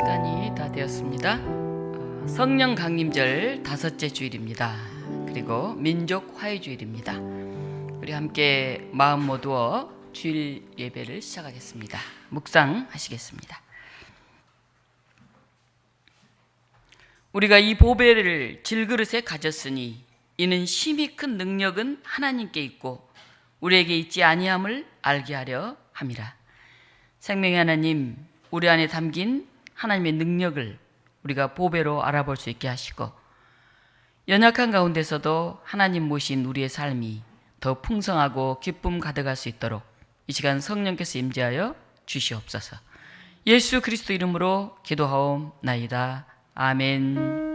시간이 다 되었습니다. 성령 강림절 5째 주일입니다. 그리고 민족 화해주일입니다. 우리 함께 마음 모두어 주일 예배를 시작하겠습니다. 묵상하시겠습니다. 우리가 이 보배를 질그릇에 가졌으니 이는 심히 큰 능력은 하나님께 있고 우리에게 있지 아니함을 알게 하려 함이라. 생명의 하나님, 우리 안에 담긴 하나님의 능력을 우리가 보배로 알아볼 수 있게 하시고 연약한 가운데서도 하나님 모신 우리의 삶이 더 풍성하고 기쁨 가득할 수 있도록 이 시간 성령께서 임재하여 주시옵소서. 예수 그리스도 이름으로 기도하옵나이다. 아멘.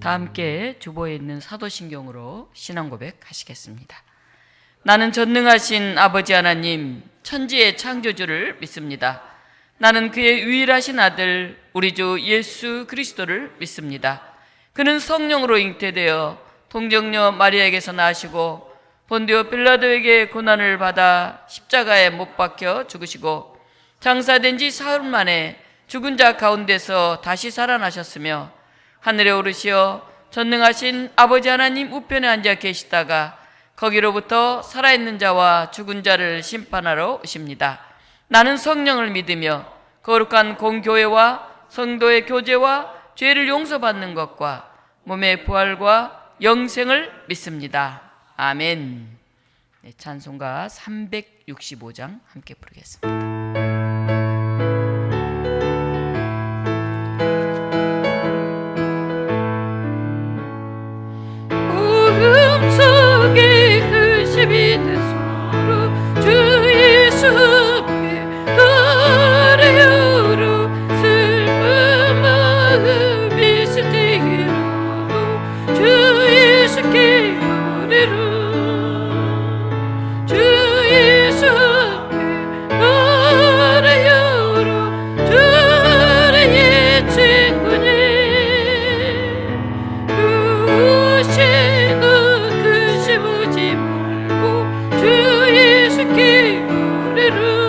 다 함께 주보에 있는 사도신경으로 신앙 고백하시겠습니다. 나는 전능하신 아버지 하나님, 천지의 창조주를 믿습니다. 나는 그의 유일하신 아들 우리 주 예수 그리스도를 믿습니다. 그는 성령으로 잉태되어 동정녀 마리아에게서 나시고 본디오 빌라도에게 고난을 받아 십자가에 못 박혀 죽으시고 장사된 지 사흘 만에 죽은 자 가운데서 다시 살아나셨으며 하늘에 오르시어 전능하신 아버지 하나님 우편에 앉아 계시다가 거기로부터 살아있는 자와 죽은 자를 심판하러 오십니다. 나는 성령을 믿으며 거룩한 공교회와 성도의 교제와 죄를 용서받는 것과 몸의 부활과 영생을 믿습니다. 아멘. 네, 찬송가 365장 함께 부르겠습니다. 주 예수께 노래를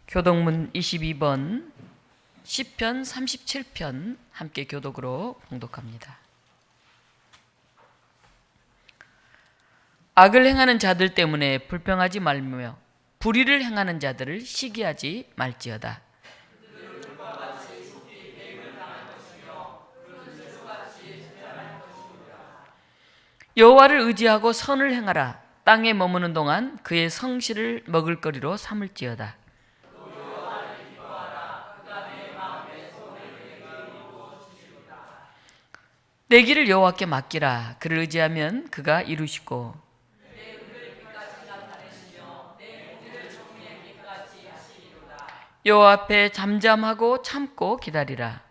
교독문 22번 시편 37편 함께 교독으로 봉독합니다. 악을 행하는 자들 때문에 불평하지 말며 불의를 행하는 자들을 시기하지 말지어다. 여호와를 의지하고 선을 행하라. 땅에 머무는 동안 그의 성실을 먹을거리로 삼을지어다. 내 길을 여호와께 맡기라. 그를 의지하면 그가 이루시고 여호와 앞에 잠잠하고 참고 기다리라.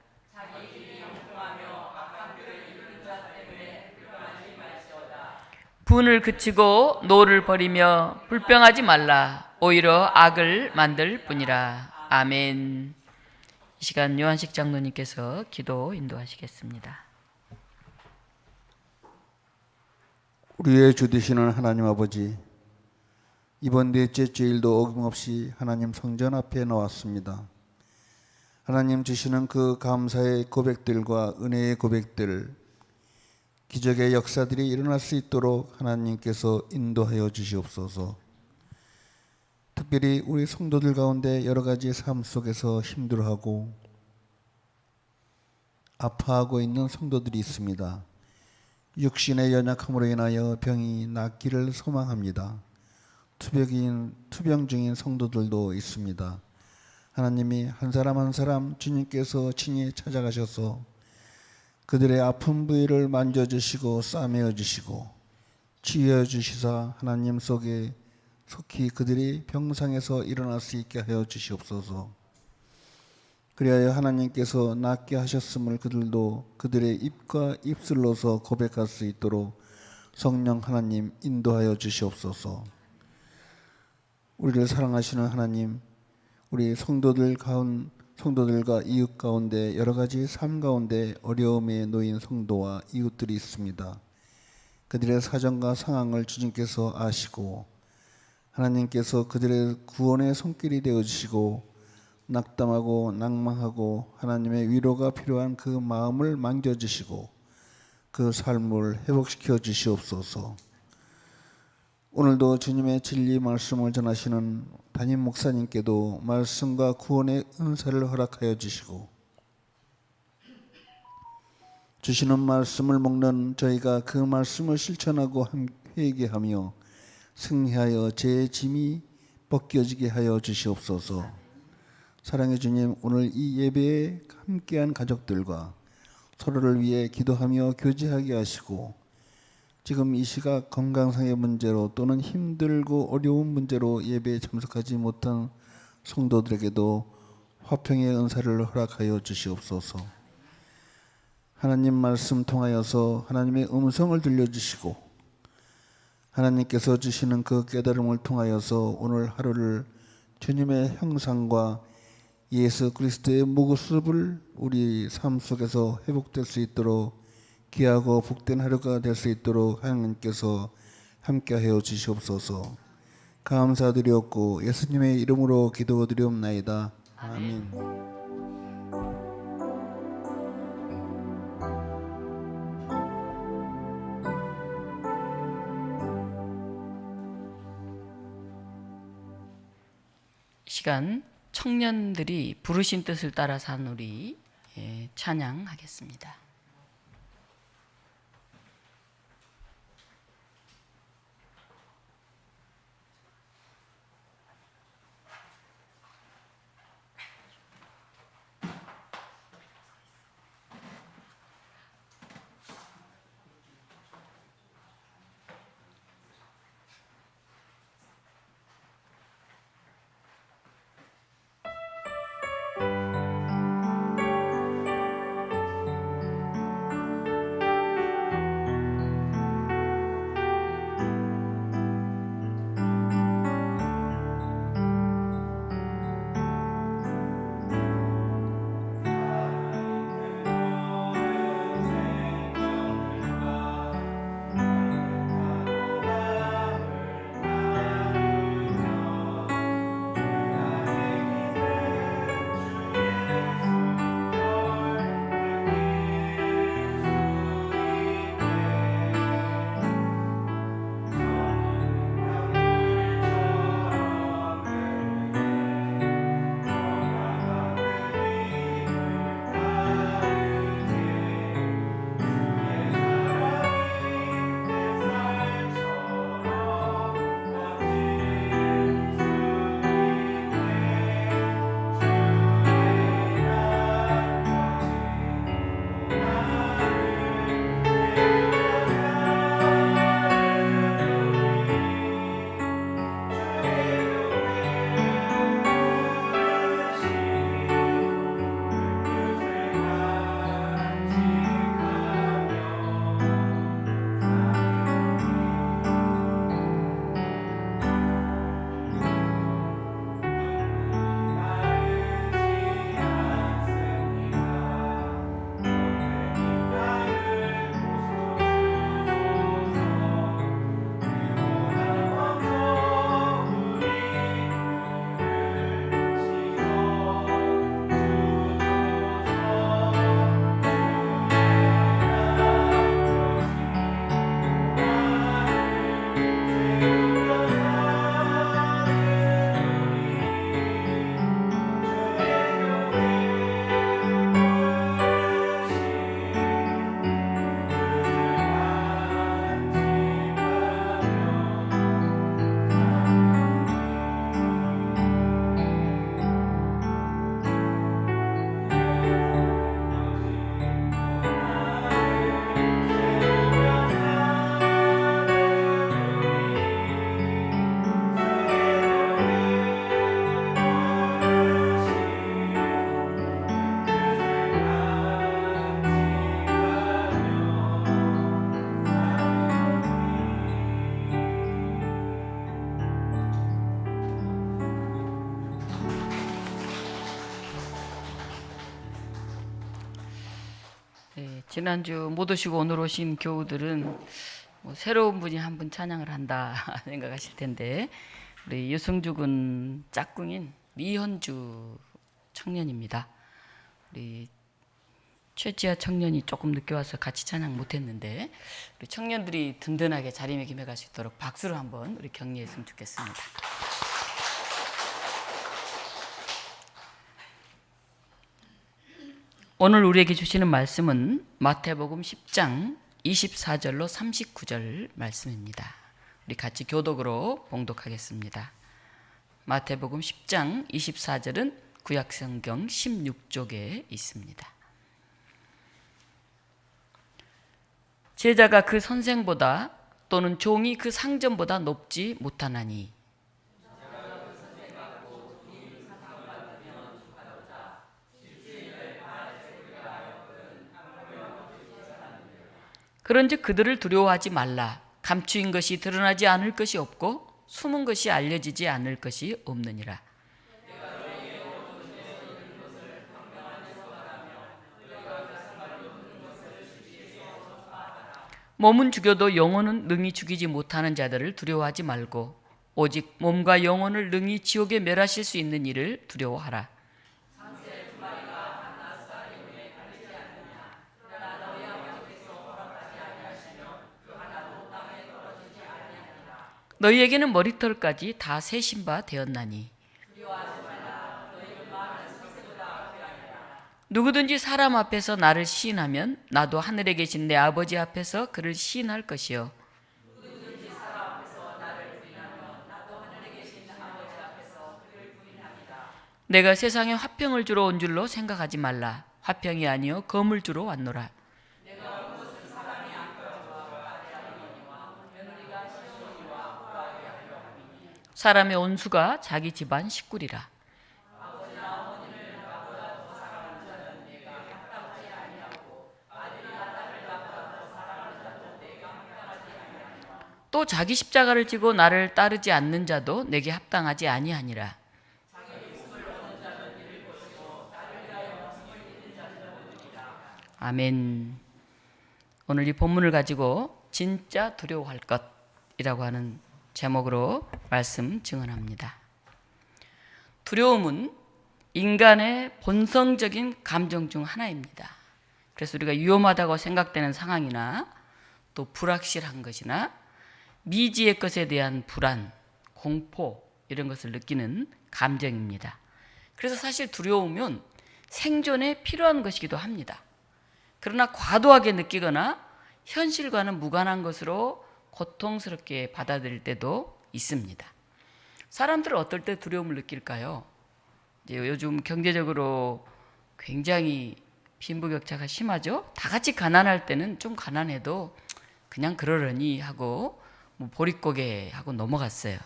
분을 그치고 노를 버리며 불평하지 말라. 오히려 악을 만들 뿐이라. 아멘. 이 시간 요한식 장로님께서 기도 인도하시겠습니다. 우리의 주 되시는 하나님 아버지, 이번 넷째 주일도 어김없이 하나님 성전 앞에 나왔습니다. 하나님 주시는 그 감사의 고백들과 은혜의 고백들, 기적의 역사들이 일어날 수 있도록 하나님께서 인도하여 주시옵소서. 특별히 우리 성도들 가운데 여러 가지 삶 속에서 힘들어하고 아파하고 있는 성도들이 있습니다. 육신의 연약함으로 인하여 병이 낫기를 소망합니다. 투병 중인 성도들도 있습니다. 하나님이 한 사람 한 사람 주님께서 친히 찾아가셔서 그들의 아픈 부위를 만져주시고 싸매어 주시고 치유해 주시사 하나님 속에 속히 그들이 병상에서 일어날 수 있게 하여 주시옵소서. 그리하여 하나님께서 낫게 하셨음을 그들도 그들의 입과 입술로서 고백할 수 있도록 성령 하나님 인도하여 주시옵소서. 우리를 사랑하시는 하나님, 우리 성도들과 이웃 가운데 여러 가지 삶 가운데 어려움에 놓인 성도와 이웃들이 있습니다. 그들의 사정과 상황을 주님께서 아시고 하나님께서 그들의 구원의 손길이 되어주시고 낙담하고 낭망하고 하나님의 위로가 필요한 그 마음을 만져주시고 그 삶을 회복시켜 주시옵소서. 오늘도 주님의 진리 말씀을 전하시는 담임 목사님께도 말씀과 구원의 은사를 허락하여 주시고 주시는 말씀을 먹는 저희가 그 말씀을 실천하고 회개하며 승리하여 제 짐이 벗겨지게 하여 주시옵소서. 사랑의 주님, 오늘 이 예배에 함께한 가족들과 서로를 위해 기도하며 교제하게 하시고 지금 이 시각 건강상의 문제로 또는 힘들고 어려운 문제로 예배에 참석하지 못한 성도들에게도 화평의 은사를 허락하여 주시옵소서. 하나님 말씀 통하여서 하나님의 음성을 들려주시고 하나님께서 주시는 그 깨달음을 통하여서 오늘 하루를 주님의 형상과 예수 그리스도의 모습을 우리 삶 속에서 회복될 수 있도록 귀하고 복된 하루가 될 수 있도록 하나님께서 함께하여 주시옵소서. 감사드리옵고 예수님의 이름으로 기도드리옵나이다. 아멘. 시간 청년들이 부르신 뜻을 따라 산 우리 찬양하겠습니다. 지난주 못 오시고 오늘 오신 교우들은 뭐 새로운 분이 한 분 찬양을 한다 생각하실 텐데, 우리 유승주 군 짝꿍인 이현주 청년입니다. 우리 최지아 청년이 조금 늦게 와서 같이 찬양 못했는데, 우리 청년들이 든든하게 자리매김해 갈 수 있도록 박수로 한번 우리 격려했으면 좋겠습니다. 오늘 우리에게 주시는 말씀은 마태복음 10장 24절로 39절 말씀입니다. 우리 같이 교독으로 봉독하겠습니다. 마태복음 10장 24절은 구약성경 16쪽에 있습니다. 제자가 그 선생보다 또는 종이 그 상전보다 높지 못하나니, 그런즉 그들을 두려워하지 말라. 감추인 것이 드러나지 않을 것이 없고 숨은 것이 알려지지 않을 것이 없느니라. 몸은 죽여도 영혼은 능히 죽이지 못하는 자들을 두려워하지 말고 오직 몸과 영혼을 능히 지옥에 멸하실 수 있는 이를 두려워하라. 너희에게는 머리털까지 다 세신 바 되었나니, 누구든지 사람 앞에서 나를 시인하면 나도 하늘에 계신 내 아버지 앞에서 그를 시인할 것이요, 내가 세상에 화평을 주러 온 줄로 생각하지 말라. 화평이 아니요 검을 주러 왔노라. 사람의 온수가 자기 집안 식구리라. 또 자기 십자가를 지고 나를 따르지 않는 자도 내게 합당하지 아니하니라. 아멘. 오늘 이 본문을 가지고 진짜 두려워할 것이라고 하는 제목으로 말씀 증언합니다. 두려움은 인간의 본성적인 감정 중 하나입니다. 그래서 우리가 위험하다고 생각되는 상황이나 또 불확실한 것이나 미지의 것에 대한 불안, 공포 이런 것을 느끼는 감정입니다. 그래서 사실 두려우면 생존에 필요한 것이기도 합니다. 그러나 과도하게 느끼거나 현실과는 무관한 것으로 고통스럽게 받아들일 때도 있습니다. 사람들은 어떨 때 두려움을 느낄까요? 이제 요즘 경제적으로 굉장히 빈부격차가 심하죠. 다 같이 가난할 때는 좀 가난해도 그냥 그러려니 하고 뭐 보릿고개 하고 넘어갔어요.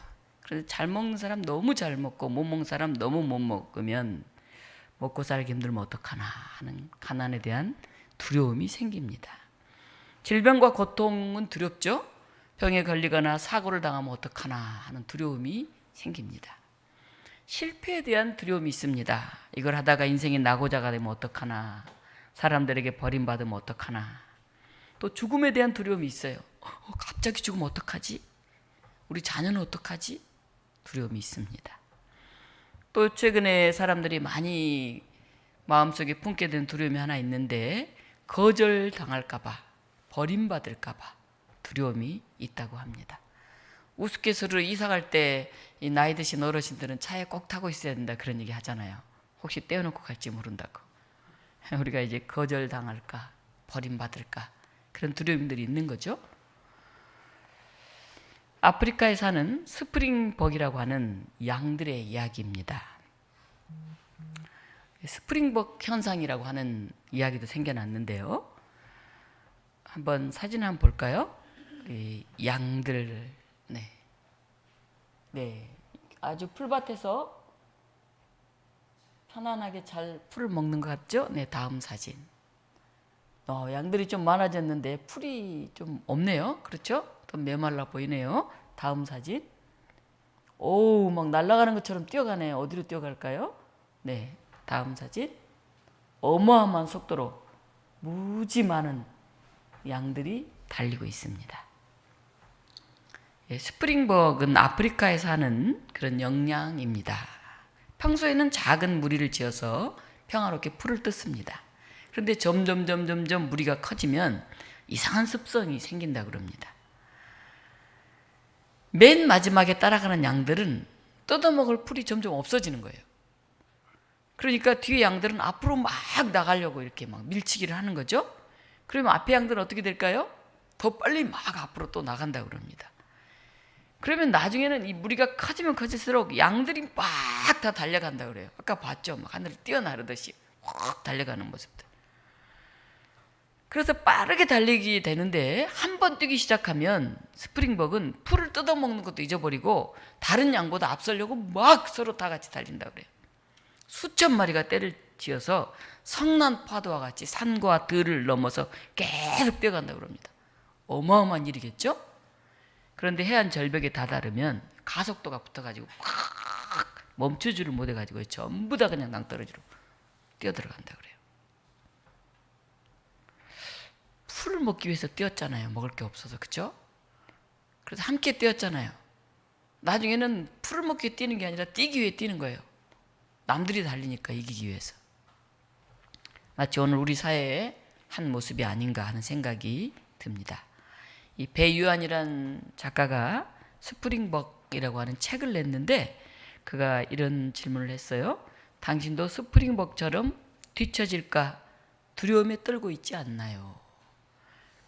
그래서 잘 먹는 사람 너무 잘 먹고 못 먹는 사람 너무 못 먹으면 먹고 살기 힘들면 어떡하나 하는 가난에 대한 두려움이 생깁니다. 질병과 고통은 두렵죠. 병에 걸리거나 사고를 당하면 어떡하나 하는 두려움이 생깁니다. 실패에 대한 두려움이 있습니다. 이걸 하다가 인생이 낙오자가 되면 어떡하나, 사람들에게 버림받으면 어떡하나. 또 죽음에 대한 두려움이 있어요. 갑자기 죽으면 어떡하지? 우리 자녀는 어떡하지? 두려움이 있습니다. 또 최근에 사람들이 많이 마음속에 품게 된 두려움이 하나 있는데, 거절당할까 봐, 버림받을까 봐 두려움이 있다고 합니다. 우스갯소리로 이사 갈 때 이 나이 드신 어르신들은 차에 꼭 타고 있어야 된다 그런 얘기 하잖아요. 혹시 떼어놓고 갈지 모른다고. 우리가 이제 거절당할까, 버림받을까 그런 두려움들이 있는 거죠. 아프리카에 사는 스프링벅이라고 하는 양들의 이야기입니다. 스프링벅 현상이라고 하는 이야기도 생겨났는데요. 한번 사진 한번 볼까요? 이 양들, 네, 아주 풀밭에서 편안하게 잘 풀을 먹는 것 같죠? 네, 다음 사진. 양들이 좀 많아졌는데 풀이 좀 없네요. 그렇죠? 좀 메말라 보이네요. 다음 사진. 오, 막 날아가는 것처럼 뛰어가네요. 어디로 뛰어갈까요? 네, 다음 사진. 어마어마한 속도로 무지 많은 양들이 달리고 있습니다. 스프링벅은 아프리카에 사는 그런 영양입니다. 평소에는 작은 무리를 지어서 평화롭게 풀을 뜯습니다. 그런데 점점 무리가 커지면 이상한 습성이 생긴다 그럽니다. 맨 마지막에 따라가는 양들은 뜯어먹을 풀이 점점 없어지는 거예요. 그러니까 뒤에 양들은 앞으로 막 나가려고 이렇게 막 밀치기를 하는 거죠. 그러면 앞에 양들은 어떻게 될까요? 더 빨리 막 앞으로 또 나간다 그럽니다. 그러면 나중에는 이 무리가 커지면 커질수록 양들이 막 다 달려간다 그래요. 아까 봤죠? 막 하늘을 뛰어나르듯이 확 달려가는 모습들. 그래서 빠르게 달리게 되는데 한 번 뛰기 시작하면 스프링벅은 풀을 뜯어먹는 것도 잊어버리고 다른 양보다 앞서려고 막 서로 다 같이 달린다 그래요. 수천 마리가 떼를 지어서 성난 파도와 같이 산과 들을 넘어서 계속 뛰어간다 그럽니다. 어마어마한 일이겠죠? 그런데 해안 절벽에 다다르면 가속도가 붙어가지고 확 멈추지를 못해가지고 전부 다 그냥 낭떠러지로 뛰어들어간다 그래요. 풀을 먹기 위해서 뛰었잖아요. 먹을 게 없어서. 그렇죠? 그래서 함께 뛰었잖아요. 나중에는 풀을 먹기 위해 뛰는 게 아니라 뛰기 위해 뛰는 거예요. 남들이 달리니까 이기기 위해서. 마치 오늘 우리 사회의 한 모습이 아닌가 하는 생각이 듭니다. 이 배유한이란 작가가 스프링벅이라고 하는 책을 냈는데 그가 이런 질문을 했어요. 당신도 스프링벅처럼 뒤처질까 두려움에 떨고 있지 않나요?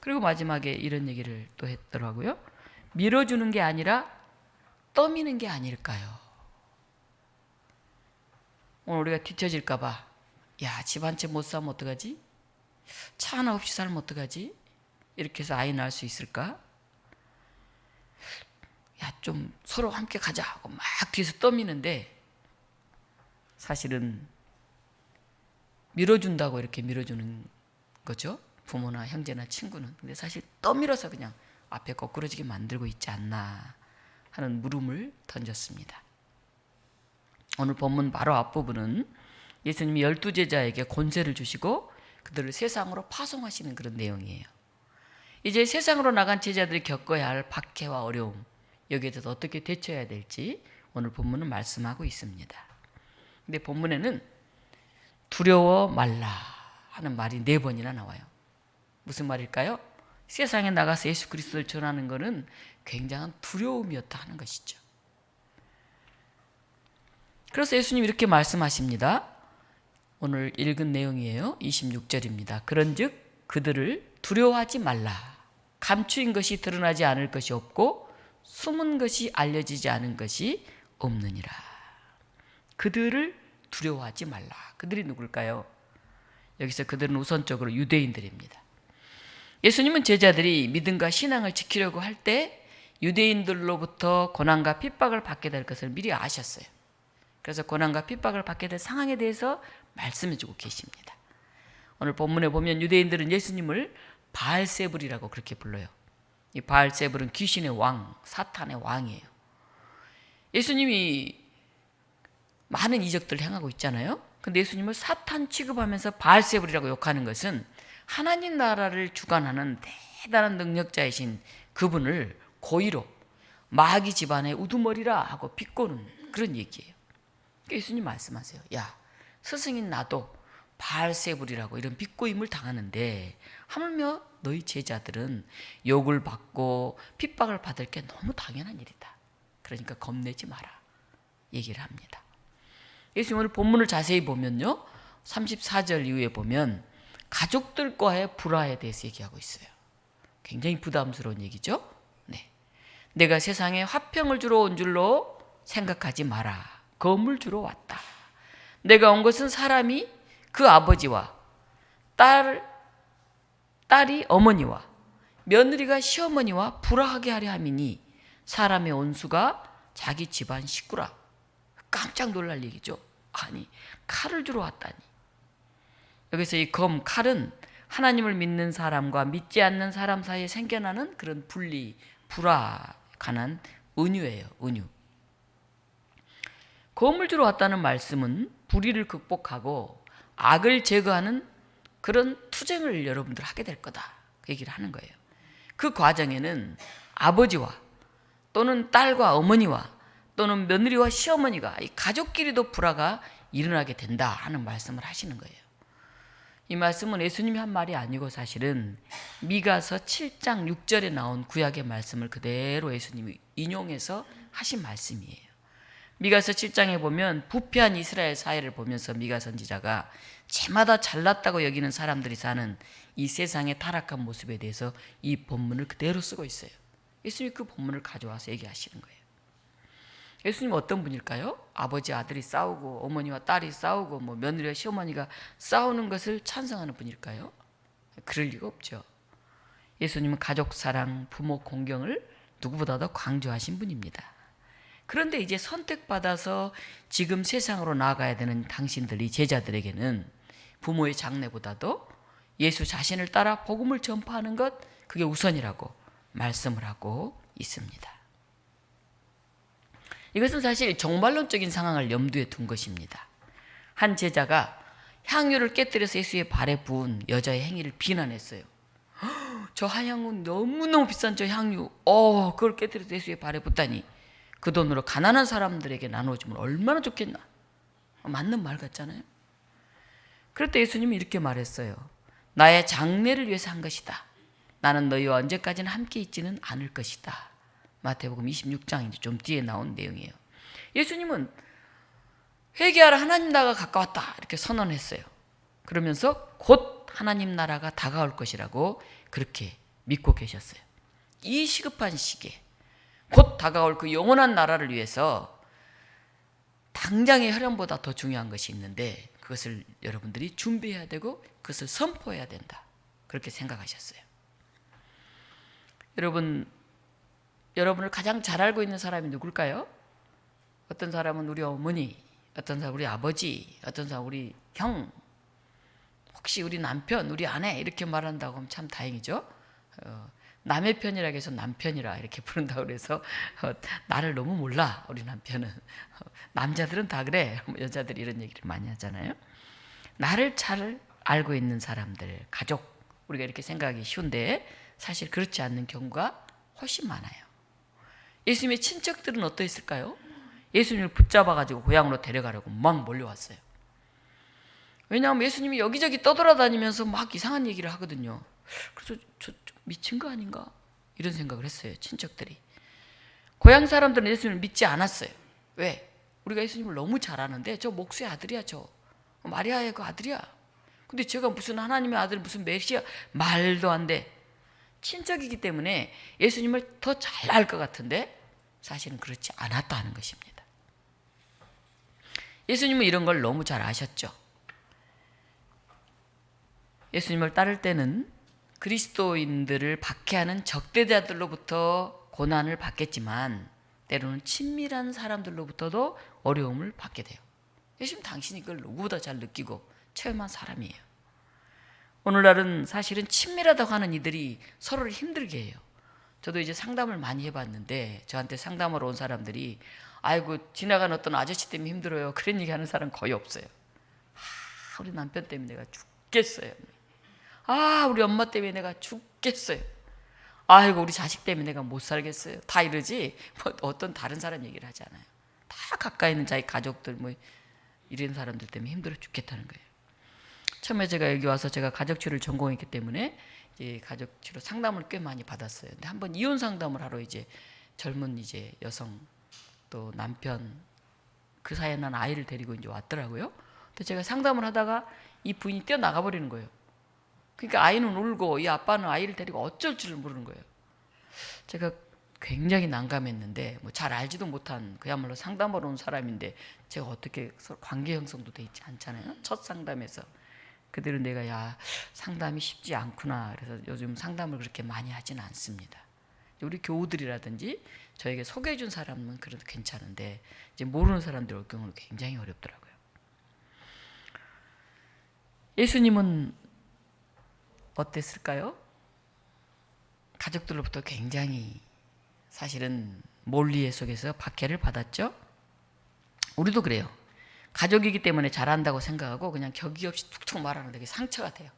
그리고 마지막에 이런 얘기를 또 했더라고요. 밀어주는 게 아니라 떠미는 게 아닐까요? 오늘 우리가 뒤처질까 봐 야, 집 한 채 못 사면 어떡하지? 차 하나 없이 살면 어떡하지? 이렇게 해서 아이 낳을 수 있을까? 야, 좀 서로 함께 가자 하고 막 뒤에서 떠미는데 사실은 밀어준다고 이렇게 밀어주는 거죠. 부모나 형제나 친구는. 근데 사실 떠밀어서 그냥 앞에 거꾸러지게 만들고 있지 않나 하는 물음을 던졌습니다. 오늘 본문 바로 앞부분은 예수님이 12제자에게 권세를 주시고 그들을 세상으로 파송하시는 그런 내용이에요. 이제 세상으로 나간 제자들이 겪어야 할 박해와 어려움, 여기에 대해서 어떻게 대처해야 될지 오늘 본문은 말씀하고 있습니다. 근데 본문에는 두려워 말라 하는 말이 4번이나 나와요. 무슨 말일까요? 세상에 나가서 예수 그리스도를 전하는 것은 굉장한 두려움이었다 하는 것이죠. 그래서 예수님이 이렇게 말씀하십니다. 오늘 읽은 내용이에요. 26절입니다. 그런즉 그들을 두려워하지 말라. 감추인 것이 드러나지 않을 것이 없고 숨은 것이 알려지지 않은 것이 없느니라. 그들을 두려워하지 말라. 그들이 누굴까요? 여기서 그들은 우선적으로 유대인들입니다. 예수님은 제자들이 믿음과 신앙을 지키려고 할 때 유대인들로부터 고난과 핍박을 받게 될 것을 미리 아셨어요. 그래서 고난과 핍박을 받게 될 상황에 대해서 말씀해주고 계십니다. 오늘 본문에 보면 유대인들은 예수님을 바알세불이라고 그렇게 불러요. 이 바알세불은 귀신의 왕, 사탄의 왕이에요. 예수님이 많은 이적들을 행하고 있잖아요. 근데 예수님을 사탄 취급하면서 바알세불이라고 욕하는 것은 하나님 나라를 주관하는 대단한 능력자이신 그분을 고의로 마귀 집안의 우두머리라 하고 비꼬는 그런 얘기예요. 그러니까 예수님 말씀하세요. 야, 스승인 나도 바알세불이라고 이런 비꼬임을 당하는데 하물며 너희 제자들은 욕을 받고 핍박을 받을 게 너무 당연한 일이다. 그러니까 겁내지 마라 얘기를 합니다. 예수님 오늘 본문을 자세히 보면요, 34절 이후에 보면 가족들과의 불화에 대해서 얘기하고 있어요. 굉장히 부담스러운 얘기죠. 네. 내가 세상에 화평을 주러 온 줄로 생각하지 마라. 검을 주러 왔다. 내가 온 것은 사람이 그 아버지와 딸이 어머니와 며느리가 시어머니와 불화하게 하려 함이니 사람의 온수가 자기 집안 식구라. 깜짝 놀랄 얘기죠. 아니, 칼을 주러 왔다니. 여기서 이 칼은 하나님을 믿는 사람과 믿지 않는 사람 사이에 생겨나는 그런 분리, 불화, 관한 은유예요. 은유. 검을 주러 왔다는 말씀은 불의를 극복하고 악을 제거하는 그런 투쟁을 여러분들 하게 될 거다. 그 얘기를 하는 거예요. 그 과정에는 아버지와 또는 딸과 어머니와 또는 며느리와 시어머니가 이 가족끼리도 불화가 일어나게 된다 하는 말씀을 하시는 거예요. 이 말씀은 예수님이 한 말이 아니고 사실은 미가서 7장 6절에 나온 구약의 말씀을 그대로 예수님이 인용해서 하신 말씀이에요. 미가서 7장에 보면 부패한 이스라엘 사회를 보면서 미가 선지자가 제마다 잘났다고 여기는 사람들이 사는 이 세상의 타락한 모습에 대해서 이 본문을 그대로 쓰고 있어요. 예수님이 그 본문을 가져와서 얘기하시는 거예요. 예수님은 어떤 분일까요? 아버지 아들이 싸우고 어머니와 딸이 싸우고 며느리와 시어머니가 싸우는 것을 찬성하는 분일까요? 그럴 리가 없죠. 예수님은 가족 사랑, 부모 공경을 누구보다도 강조하신 분입니다. 그런데 이제 선택받아서 지금 세상으로 나아가야 되는 당신들이 제자들에게는 부모의 장래보다도 예수 자신을 따라 복음을 전파하는 것, 그게 우선이라고 말씀을 하고 있습니다. 이것은 사실 정말론적인 상황을 염두에 둔 것입니다. 한 제자가 향유를 깨뜨려서 예수의 발에 부은 여자의 행위를 비난했어요. 저 향유 너무너무 비싼 저 향유, 그걸 깨뜨려서 예수의 발에 붓다니 그 돈으로 가난한 사람들에게 나눠주면 얼마나 좋겠나. 맞는 말 같잖아요. 그럴 때 예수님이 이렇게 말했어요. 나의 장래를 위해서 한 것이다. 나는 너희와 언제까지나 함께 있지는 않을 것이다. 마태복음 26장 이제 좀 뒤에 나온 내용이에요. 예수님은 회개하라, 하나님 나라가 가까웠다 이렇게 선언했어요. 그러면서 곧 하나님 나라가 다가올 것이라고 그렇게 믿고 계셨어요. 이 시급한 시기에 곧 다가올 그 영원한 나라를 위해서 당장의 혈연보다 더 중요한 것이 있는데 그것을 여러분들이 준비해야 되고 그것을 선포해야 된다. 그렇게 생각하셨어요. 여러분을 가장 잘 알고 있는 사람이 누굴까요? 어떤 사람은 우리 어머니, 어떤 사람은 우리 아버지, 어떤 사람은 우리 형, 혹시 우리 남편, 우리 아내 이렇게 말한다고 하면 참 다행이죠. 남의 편이라 해서 남편이라 이렇게 부른다고 그래서 나를 너무 몰라 우리 남편은. 남자들은 다 그래. 여자들이 이런 얘기를 많이 하잖아요. 나를 잘 알고 있는 사람들, 가족, 우리가 이렇게 생각하기 쉬운데 사실 그렇지 않는 경우가 훨씬 많아요. 예수님의 친척들은 어떠했을까요? 예수님을 붙잡아가지고 고향으로 데려가려고 막 몰려왔어요. 왜냐하면 예수님이 여기저기 떠돌아다니면서 막 이상한 얘기를 하거든요. 그래서 저 미친 거 아닌가? 이런 생각을 했어요. 친척들이. 고향 사람들은 예수님을 믿지 않았어요. 왜? 우리가 예수님을 너무 잘 아는데 저 목수의 아들이야. 저 마리아의 그 아들이야. 근데 제가 무슨 하나님의 아들, 무슨 메시아, 말도 안 돼. 친척이기 때문에 예수님을 더 잘 알 것 같은데 사실은 그렇지 않았다는 것입니다. 예수님은 이런 걸 너무 잘 아셨죠. 예수님을 따를 때는 그리스도인들을 박해하는 적대자들로부터 고난을 받겠지만 때로는 친밀한 사람들로부터도 어려움을 받게 돼요. 예수님 당신이 그걸 누구보다 잘 느끼고 체험한 사람이에요. 오늘날은 사실은 친밀하다고 하는 이들이 서로를 힘들게 해요. 저도 이제 상담을 많이 해봤는데 저한테 상담하러 온 사람들이 아이고 지나간 어떤 아저씨 때문에 힘들어요. 그런 얘기하는 사람 거의 없어요. 우리 남편 때문에 내가 죽겠어요. 우리 엄마 때문에 내가 죽겠어요. 아이고 우리 자식 때문에 내가 못 살겠어요. 다 이러지 어떤 다른 사람 얘기를 하지 않아요. 다 가까이 있는 자기 가족들 이런 사람들 때문에 힘들어 죽겠다는 거예요. 처음에 제가 여기 와서 제가 가족치료를 전공했기 때문에 이제 가족치료 상담을 꽤 많이 받았어요. 근데 한번 이혼 상담을 하러 이제 젊은 이제 여성 또 남편 그 사이에 난 아이를 데리고 이제 왔더라고요. 근데 제가 상담을 하다가 이 부인이 뛰어나가 버리는 거예요. 그러니까 아이는 울고 이 아빠는 아이를 데리고 어쩔 줄을 모르는 거예요. 제가 굉장히 난감했는데 잘 알지도 못한 그야말로 상담하러 온 사람인데 제가 어떻게 관계 형성도 돼 있지 않잖아요. 첫 상담에서. 그들은 내가 상담이 쉽지 않구나. 그래서 요즘 상담을 그렇게 많이 하지는 않습니다. 우리 교우들이라든지 저에게 소개해 준 사람은 그래도 괜찮은데 이제 모르는 사람들 올 경우는 굉장히 어렵더라고요. 예수님은 어땠을까요? 가족들로부터 굉장히 사실은 몰리에 속에서 박해를 받았죠. 우리도 그래요. 가족이기 때문에 잘한다고 생각하고 그냥 격이 없이 툭툭 말하는 게 상처가 돼요.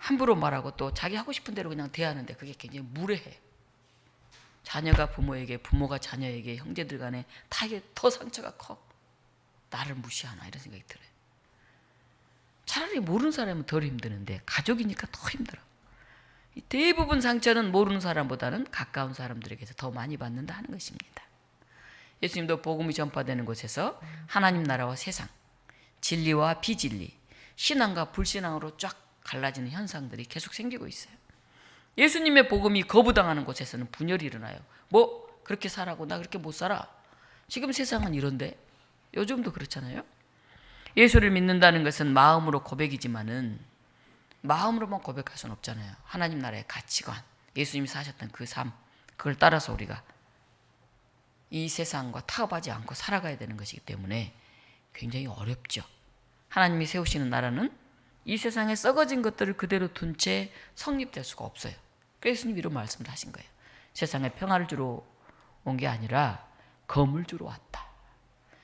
함부로 말하고 또 자기 하고 싶은 대로 그냥 대하는데 그게 굉장히 무례해. 자녀가 부모에게, 부모가 자녀에게, 형제들 간에 다 이게 더 상처가 커. 나를 무시하나 이런 생각이 들어요. 차라리 모르는 사람은 덜 힘드는데 가족이니까 더 힘들어. 대부분 상처는 모르는 사람보다는 가까운 사람들에게서 더 많이 받는다 하는 것입니다. 예수님도 복음이 전파되는 곳에서 하나님 나라와 세상, 진리와 비진리, 신앙과 불신앙으로 쫙 갈라지는 현상들이 계속 생기고 있어요. 예수님의 복음이 거부당하는 곳에서는 분열이 일어나요. 뭐 그렇게 살라고 나 그렇게 못 살아. 지금 세상은 이런데 요즘도 그렇잖아요. 예수를 믿는다는 것은 마음으로 고백이지만은 마음으로만 고백할 수는 없잖아요. 하나님 나라의 가치관, 예수님이 사셨던 그 삶, 그걸 따라서 우리가 이 세상과 타협하지 않고 살아가야 되는 것이기 때문에 굉장히 어렵죠. 하나님이 세우시는 나라는 이 세상에 썩어진 것들을 그대로 둔 채 성립될 수가 없어요. 그래서 예수님이 이런 말씀을 하신 거예요. 세상에 평화를 주러 온 게 아니라 검을 주러 왔다.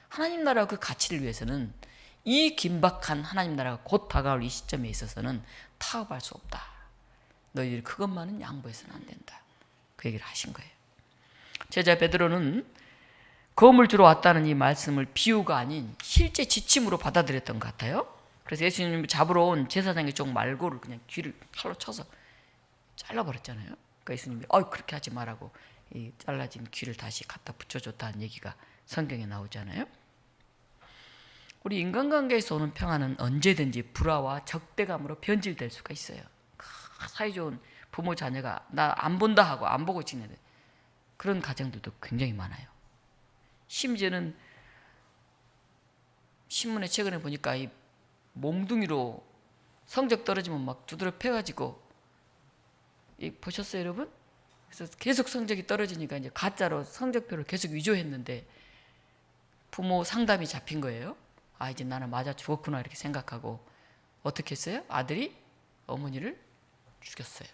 하나님 나라 그 가치를 위해서는 이 긴박한 하나님 나라가 곧 다가올 이 시점에 있어서는 타협할 수 없다. 너희들이 그것만은 양보해서는 안 된다. 그 얘기를 하신 거예요. 제자 베드로는 검을 주러 왔다는 이 말씀을 비유가 아닌 실제 지침으로 받아들였던 것 같아요. 그래서 예수님이 잡으러 온 제사장의 종 말고를 그냥 귀를 칼로 쳐서 잘라버렸잖아요. 그러니까 예수님이 그렇게 하지 말라고 이 잘라진 귀를 다시 갖다 붙여줬다는 얘기가 성경에 나오잖아요. 우리 인간관계에서 오는 평화는 언제든지 불화와 적대감으로 변질될 수가 있어요. 사이좋은 부모 자녀가 나 안 본다 하고 안 보고 지내는 그런 가정들도 굉장히 많아요. 심지어는 신문에 최근에 보니까 이 몽둥이로 성적 떨어지면 막 두드려 패가지고 보셨어요, 여러분? 그래서 계속 성적이 떨어지니까 이제 가짜로 성적표를 계속 위조했는데 부모 상담이 잡힌 거예요. 이제 나는 맞아 죽었구나 이렇게 생각하고 어떻게 했어요? 아들이 어머니를 죽였어요.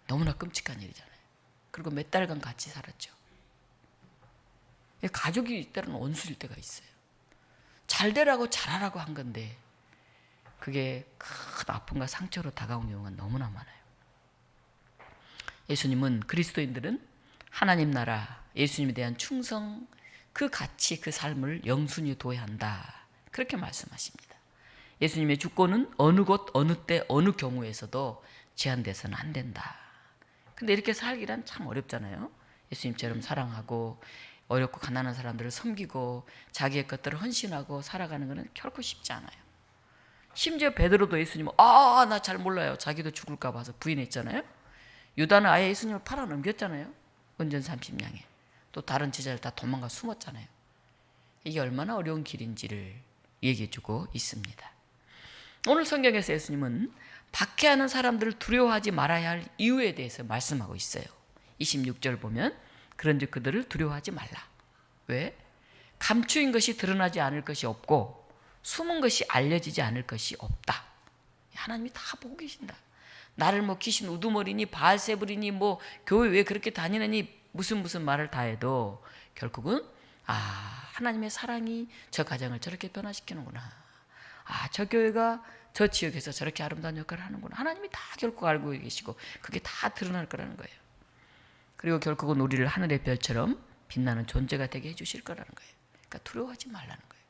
너무나 끔찍한 일이잖아요. 그리고 몇 달간 같이 살았죠. 가족이 때로는 원수일 때가 있어요. 잘 되라고 잘하라고 한 건데 그게 큰 아픔과 상처로 다가오는 경우가 너무나 많아요. 예수님은 그리스도인들은 하나님 나라, 예수님에 대한 충성, 그 가치, 그 삶을 영순히 둬야 한다. 그렇게 말씀하십니다. 예수님의 주권은 어느 곳, 어느 때, 어느 경우에서도 제한돼서는 안 된다. 근데 이렇게 살기란 참 어렵잖아요. 예수님처럼 사랑하고 어렵고 가난한 사람들을 섬기고 자기의 것들을 헌신하고 살아가는 것은 결코 쉽지 않아요. 심지어 베드로도 예수님은 나 잘 몰라요. 자기도 죽을까 봐서 부인했잖아요. 유다는 아예 예수님을 팔아 넘겼잖아요. 은전 30냥에. 또 다른 제자들 다 도망가 숨었잖아요. 이게 얼마나 어려운 길인지를 얘기해주고 있습니다. 오늘 성경에서 예수님은 박해하는 사람들을 두려워하지 말아야 할 이유에 대해서 말씀하고 있어요. 26절 보면 그런즉 그들을 두려워하지 말라. 왜? 감추인 것이 드러나지 않을 것이 없고 숨은 것이 알려지지 않을 것이 없다. 하나님이 다 보고 계신다. 나를 귀신 우두머리니 바알세불이니 교회 왜 그렇게 다니느니 무슨 말을 다 해도 결국은 하나님의 사랑이 저 가정을 저렇게 변화시키는구나. 저 교회가 저 지역에서 저렇게 아름다운 역할을 하는구나. 하나님이 다 결국 알고 계시고 그게 다 드러날 거라는 거예요. 그리고 결국은 우리를 하늘의 별처럼 빛나는 존재가 되게 해주실 거라는 거예요. 그러니까 두려워하지 말라는 거예요.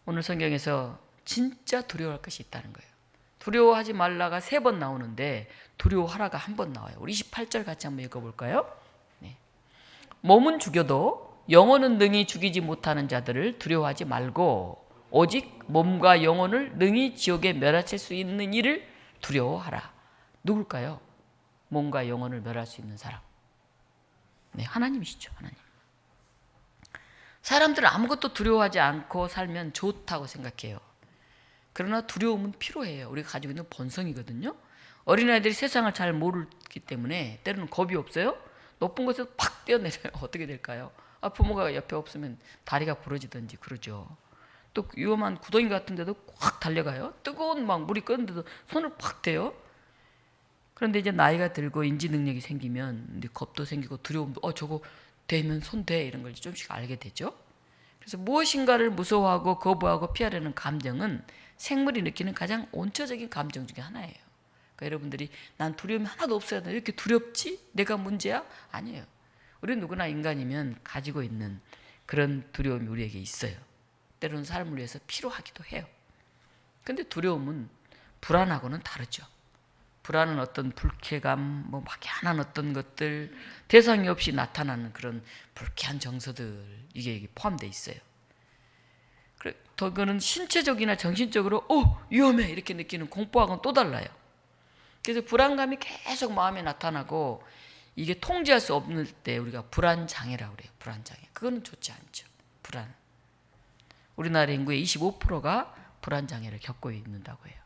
오늘 성경에서 진짜 두려워할 것이 있다는 거예요. 두려워하지 말라가 3번 나오는데 두려워하라가 1번 나와요. 우리 28절 같이 한번 읽어볼까요? 네. 몸은 죽여도 영혼은 능히 죽이지 못하는 자들을 두려워하지 말고 오직 몸과 영혼을 능히 지옥에 멸하칠 수 있는 이를 두려워하라. 누굴까요? 몸과 영혼을 멸할 수 있는 사람. 네, 하나님이시죠. 하나님. 사람들은 아무것도 두려워하지 않고 살면 좋다고 생각해요. 그러나 두려움은 필요해요. 우리가 가지고 있는 본성이거든요. 어린아이들이 세상을 잘 모르기 때문에 때로는 겁이 없어요. 높은 곳에서 팍 뛰어내려요. 어떻게 될까요? 부모가 옆에 없으면 다리가 부러지든지 그러죠. 또 위험한 구덩이 같은 데도 꽉 달려가요. 뜨거운 물이 끓는데도 손을 팍 대요. 그런데 이제 나이가 들고 인지 능력이 생기면 겁도 생기고 두려움도 저거 대면 손 대 이런 걸 좀씩 알게 되죠. 그래서 무엇인가를 무서워하고 거부하고 피하려는 감정은 생물이 느끼는 가장 원초적인 감정 중에 하나예요. 그러니까 여러분들이 난 두려움이 하나도 없어야 돼. 왜 이렇게 두렵지? 내가 문제야? 아니에요. 우리 누구나 인간이면 가지고 있는 그런 두려움이 우리에게 있어요. 때로는 삶을 위해서 필요하기도 해요. 근데 두려움은 불안하고는 다르죠. 불안은 어떤 불쾌감, 뭐 막연한 어떤 것들, 대상이 없이 나타나는 그런 불쾌한 정서들, 이게 포함되어 있어요. 그거는 신체적이나 정신적으로 위험해 이렇게 느끼는 공포하고는 또 달라요. 그래서 불안감이 계속 마음에 나타나고 이게 통제할 수 없을 때 우리가 불안장애라고 그래요. 불안장애. 그거는 좋지 않죠. 불안. 우리나라 인구의 25%가 불안장애를 겪고 있는다고 해요.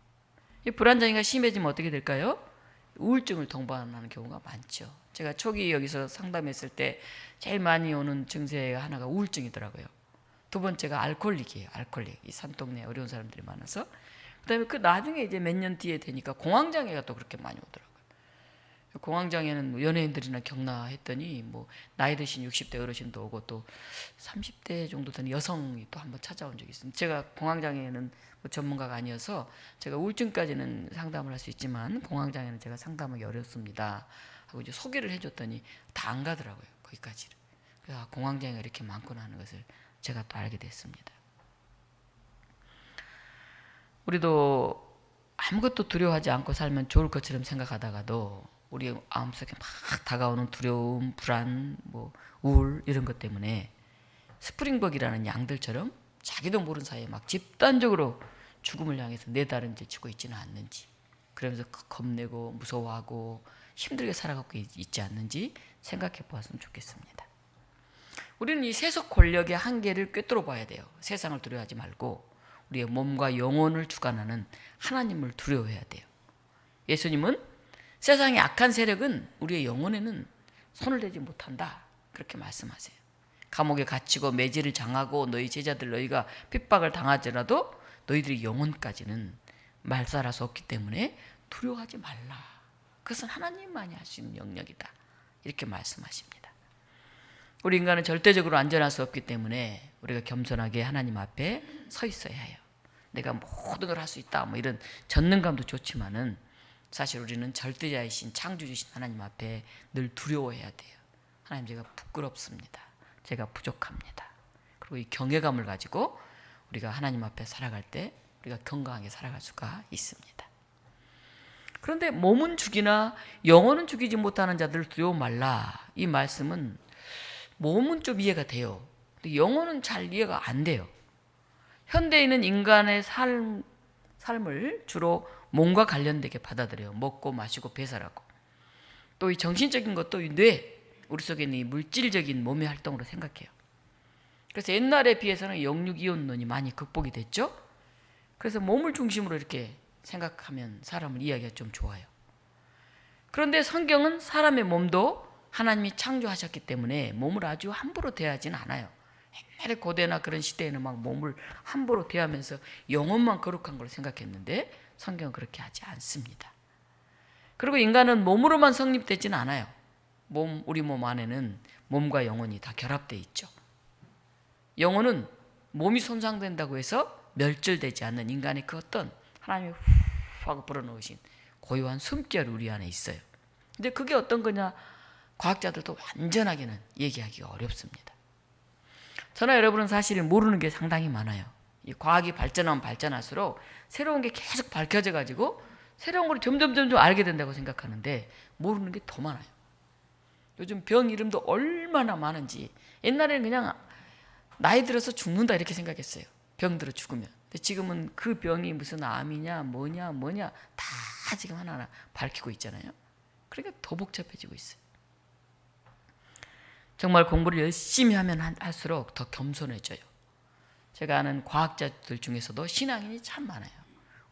이 불안장애가 심해지면 어떻게 될까요? 우울증을 동반하는 경우가 많죠. 제가 초기 여기서 상담했을 때 제일 많이 오는 증세가 하나가 우울증이더라고요. 두 번째가 알코올릭이에요. 알코올릭. 이 산동네에 어려운 사람들이 많아서. 그다음에 그 나중에 이제 몇 년 뒤에 되니까 공황장애가 또 그렇게 많이 오더라고요. 공황장애는 연예인들이나 겪나했더니 뭐 나이 드신 60대 어르신도 오고 또 30대 정도 된 여성이 또 한번 찾아온 적이 있습니다. 제가 공황장애는 뭐 전문가가 아니어서 제가 우울증까지는 상담을 할 수 있지만 공황장애는 제가 상담하기 어렵습니다 하고 이제 소개를 해줬더니 다 안 가더라고요. 거기까지를. 그래서 공황장애가 이렇게 많구나 하는 것을 제가 또 알게 됐습니다. 우리도 아무것도 두려워하지 않고 살면 좋을 것처럼 생각하다가도 우리 마음속에 막 다가오는 두려움, 불안, 뭐 우울 이런 것 때문에 스프링벅이라는 양들처럼 자기도 모르는 사이에 막 집단적으로 죽음을 향해서 내다른지 치고 있지는 않는지, 그러면서 겁내고 무서워하고 힘들게 살아가고 있지 않는지 생각해 보았으면 좋겠습니다. 우리는 이 세속 권력의 한계를 꿰뚫어 봐야 돼요. 세상을 두려워하지 말고 우리의 몸과 영혼을 주관하는 하나님을 두려워해야 돼요. 예수님은 세상의 악한 세력은 우리의 영혼에는 손을 대지 못한다 그렇게 말씀하세요. 감옥에 갇히고 매질을 당하고 너희 제자들 너희가 핍박을 당하더라도 너희들의 영혼까지는 말살할 수 없기 때문에 두려워하지 말라. 그것은 하나님만이 할 수 있는 영역이다 이렇게 말씀하십니다. 우리 인간은 절대적으로 안전할 수 없기 때문에 우리가 겸손하게 하나님 앞에 서 있어야 해요. 내가 모든 걸 할 수 있다 뭐 이런 전능감도 좋지만은 사실 우리는 절대자이신 창조주신 하나님 앞에 늘 두려워해야 돼요. 하나님, 제가 부끄럽습니다. 제가 부족합니다. 그리고 이 경외감을 가지고 우리가 하나님 앞에 살아갈 때 우리가 건강하게 살아갈 수가 있습니다. 그런데 몸은 죽이나 영혼은 죽이지 못하는 자들을 두려워 말라. 이 말씀은 몸은 좀 이해가 돼요. 근데 영혼은 잘 이해가 안 돼요. 현대인은 인간의 삶을 주로 몸과 관련되게 받아들여요. 먹고 마시고 배설하고. 또 이 정신적인 것도 이 뇌, 우리 속에 있는 이 물질적인 몸의 활동으로 생각해요. 그래서 옛날에 비해서는 영육이혼론이 많이 극복이 됐죠. 그래서 몸을 중심으로 이렇게 생각하면 사람을 이해하기가 좀 좋아요. 그런데 성경은 사람의 몸도 하나님이 창조하셨기 때문에 몸을 아주 함부로 대하지는 않아요. 옛날에 고대나 그런 시대에는 막 몸을 함부로 대하면서 영혼만 거룩한 걸 생각했는데 성경은 그렇게 하지 않습니다. 그리고 인간은 몸으로만 성립되지는 않아요. 우리 몸 안에는 몸과 영혼이 다 결합되어 있죠. 영혼은 몸이 손상된다고 해서 멸절되지 않는 인간의 그 어떤 하나님이 후 하고 불어넣으신 고유한 숨결이 우리 안에 있어요. 근데 그게 어떤 거냐? 과학자들도 완전하게는 얘기하기가 어렵습니다. 저나 여러분은 사실 모르는 게 상당히 많아요. 이 과학이 발전하면 발전할수록 새로운 게 계속 밝혀져 가지고 새로운 걸 점점 알게 된다고 생각하는데 모르는 게 더 많아요. 요즘 병 이름도 얼마나 많은지. 옛날에는 그냥 나이 들어서 죽는다 이렇게 생각했어요. 병 들어 죽으면. 근데 지금은 그 병이 무슨 암이냐 뭐냐 다 지금 하나하나 밝히고 있잖아요. 그러니까 더 복잡해지고 있어요. 정말 공부를 열심히 하면 할수록 더 겸손해져요. 제가 아는 과학자들 중에서도 신앙인이 참 많아요.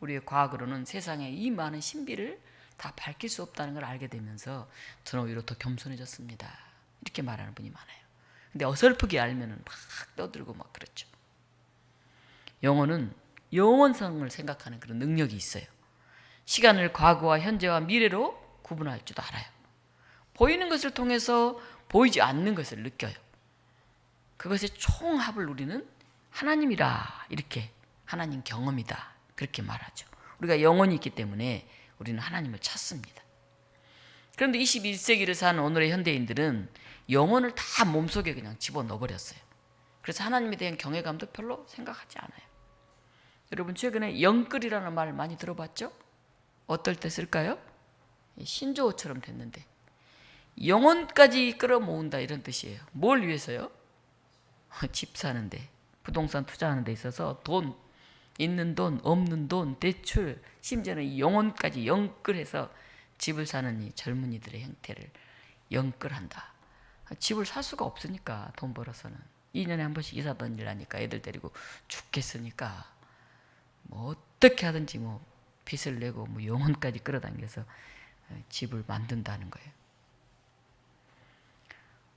우리의 과학으로는 세상의 이 많은 신비를 다 밝힐 수 없다는 걸 알게 되면서 저는 오히려 더 겸손해졌습니다. 이렇게 말하는 분이 많아요. 근데 어설프게 알면은 막 떠들고 막 그렇죠. 영혼은 영원성을 생각하는 그런 능력이 있어요. 시간을 과거와 현재와 미래로 구분할 줄도 알아요. 보이는 것을 통해서 보이지 않는 것을 느껴요. 그것의 총합을 우리는 하나님이라 이렇게 하나님 경험이다 그렇게 말하죠. 우리가 영혼이 있기 때문에 우리는 하나님을 찾습니다. 그런데 21세기를 사는 오늘의 현대인들은 영혼을 다 몸속에 그냥 집어넣어버렸어요. 그래서 하나님에 대한 경외감도 별로 생각하지 않아요. 여러분 최근에 영끌이라는 말 많이 들어봤죠? 어떨 때 쓸까요? 신조어처럼 됐는데 영혼까지 끌어모은다 이런 뜻이에요. 뭘 위해서요? 집 사는데, 부동산 투자하는 데 있어서 돈, 있는 돈, 없는 돈, 대출, 심지어는 이 영혼까지 영끌해서 집을 사는 이 젊은이들의 형태를 영끌한다. 집을 살 수가 없으니까 돈 벌어서는 2년에 한 번씩 이사 던지려니까 애들 데리고 죽겠으니까 뭐 어떻게 하든지 뭐 빚을 내고 뭐 영혼까지 끌어당겨서 집을 만든다는 거예요.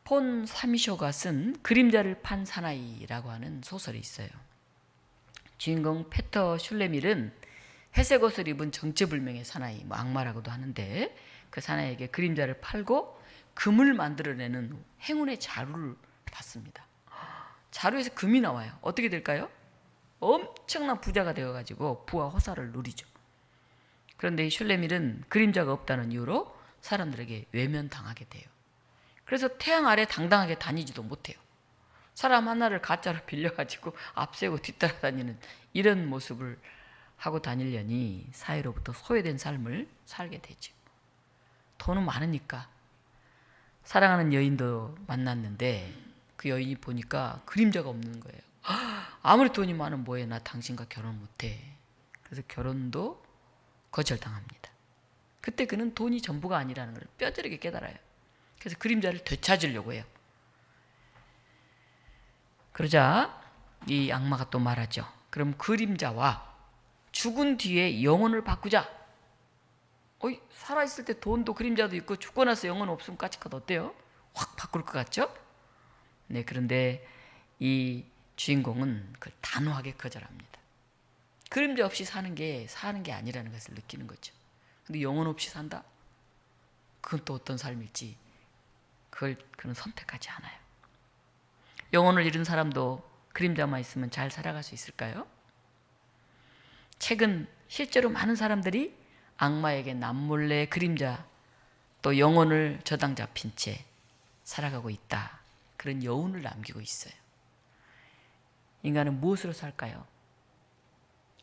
폰 사미쇼가 쓴 그림자를 판 사나이라고 하는 소설이 있어요. 주인공 페터 슐레밀은 회색 옷을 입은 정체불명의 사나이, 뭐 악마라고도 하는데 그 사나이에게 그림자를 팔고 금을 만들어내는 행운의 자루를 받습니다. 자루에서 금이 나와요. 어떻게 될까요? 엄청난 부자가 되어가지고 부와 호사를 누리죠. 그런데 이 슐레밀은 그림자가 없다는 이유로 사람들에게 외면당하게 돼요. 그래서 태양 아래 당당하게 다니지도 못해요. 사람 하나를 가짜로 빌려가지고 앞세고 뒤따라다니는 이런 모습을 하고 다니려니 사회로부터 소외된 삶을 살게 되죠. 돈은 많으니까 사랑하는 여인도 만났는데 그 여인이 보니까 그림자가 없는 거예요. 아무리 돈이 많으면 뭐해, 나 당신과 결혼 못해. 그래서 결혼도 거절당합니다. 그때 그는 돈이 전부가 아니라는 걸 뼈저리게 깨달아요. 그래서 그림자를 되찾으려고 해요. 그러자 이 악마가 또 말하죠. 그럼 그림자와 죽은 뒤에 영혼을 바꾸자. 살아있을 때 돈도 그림자도 있고 죽고 나서 영혼 없으면 까짓것 어때요? 확 바꿀 것 같죠? 네, 그런데 이 주인공은 그걸 단호하게 거절합니다. 그림자 없이 사는 게 아니라는 것을 느끼는 거죠. 근데 영혼 없이 산다? 그건 또 어떤 삶일지 그는 선택하지 않아요. 영혼을 잃은 사람도 그림자만 있으면 잘 살아갈 수 있을까요? 최근 실제로 많은 사람들이 악마에게 남몰래 그림자 또 영혼을 저당 잡힌 채 살아가고 있다. 그런 여운을 남기고 있어요. 인간은 무엇으로 살까요?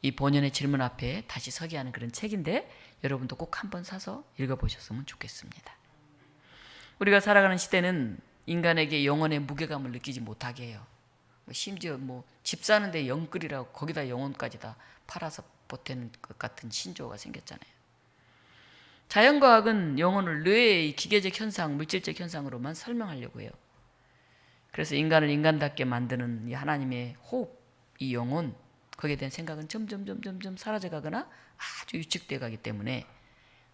이 본연의 질문 앞에 다시 서게 하는 그런 책인데 여러분도 꼭 한번 사서 읽어보셨으면 좋겠습니다. 우리가 살아가는 시대는 인간에게 영혼의 무게감을 느끼지 못하게 해요. 심지어 집 사는데 영끌이라고 거기다 영혼까지 다 팔아서 보태는 것 같은 신조어가 생겼잖아요. 자연과학은 영혼을 뇌의 기계적 현상, 물질적 현상으로만 설명하려고 해요. 그래서 인간을 인간답게 만드는 이 하나님의 호흡, 이 영혼, 거기에 대한 생각은 점점 사라져가거나 아주 유축되어 가기 때문에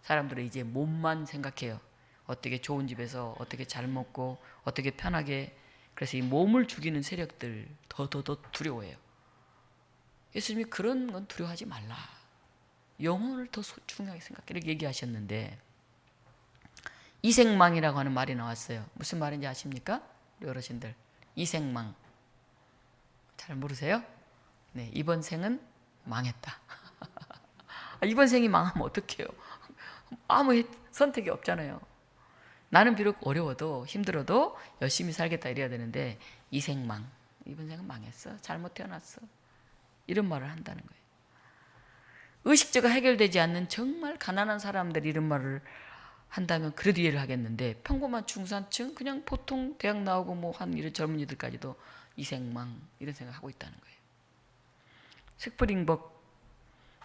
사람들은 이제 몸만 생각해요. 어떻게 좋은 집에서 어떻게 잘 먹고 어떻게 편하게. 그래서 이 몸을 죽이는 세력들 더 두려워해요. 예수님이 그런 건 두려워하지 말라. 영혼을 더 중요하게 생각해. 이렇게 얘기하셨는데 이생망이라고 하는 말이 나왔어요. 무슨 말인지 아십니까? 우리 어르신들. 이생망. 잘 모르세요? 네, 이번 생은 망했다. 이번 생이 망하면 어떡해요? 아무 선택이 없잖아요. 나는 비록 어려워도 힘들어도 열심히 살겠다 이래야 되는데 이생망. 이번 생은 망했어. 잘못 태어났어. 이런 말을 한다는 거예요. 의식주가 해결되지 않는 정말 가난한 사람들이 이런 말을 한다면 그래도 이해를 하겠는데 평범한 중산층 그냥 보통 대학 나오고 한 이런 젊은이들까지도 이생망 이런 생각하고 있다는 거예요. 스프링복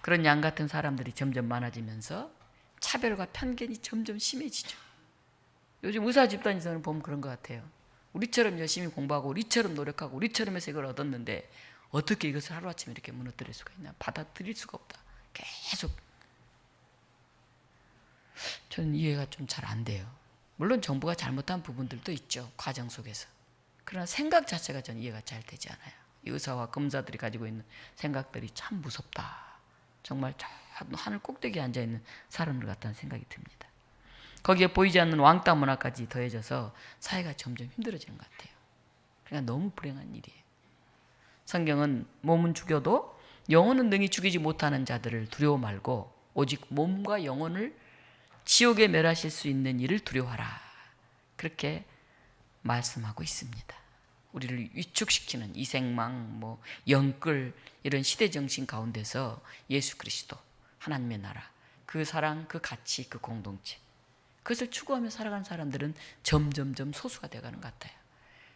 그런 양 같은 사람들이 점점 많아지면서 차별과 편견이 점점 심해지죠. 요즘 의사 집단에서는 보면 그런 것 같아요. 우리처럼 열심히 공부하고 우리처럼 노력하고 우리처럼 해서 이걸 얻었는데 어떻게 이것을 하루아침에 이렇게 무너뜨릴 수가 있나. 받아들일 수가 없다. 계속. 저는 이해가 좀 잘 안 돼요. 물론 정부가 잘못한 부분들도 있죠. 과정 속에서. 그러나 생각 자체가 저는 이해가 잘 되지 않아요. 의사와 검사들이 가지고 있는 생각들이 참 무섭다. 정말 저 하늘 꼭대기에 앉아있는 사람들 같다는 생각이 듭니다. 거기에 보이지 않는 왕따 문화까지 더해져서 사회가 점점 힘들어지는 것 같아요. 그러니까 너무 불행한 일이에요. 성경은 몸은 죽여도 영혼은 능히 죽이지 못하는 자들을 두려워 말고 오직 몸과 영혼을 지옥에 멸하실 수 있는 이를 두려워하라. 그렇게 말씀하고 있습니다. 우리를 위축시키는 이생망, 영끌 이런 시대 정신 가운데서 예수 그리스도, 하나님의 나라, 그 사랑, 그 가치, 그 공동체, 그것을 추구하며 살아가는 사람들은 점점점 소수가 되어가는 것 같아요.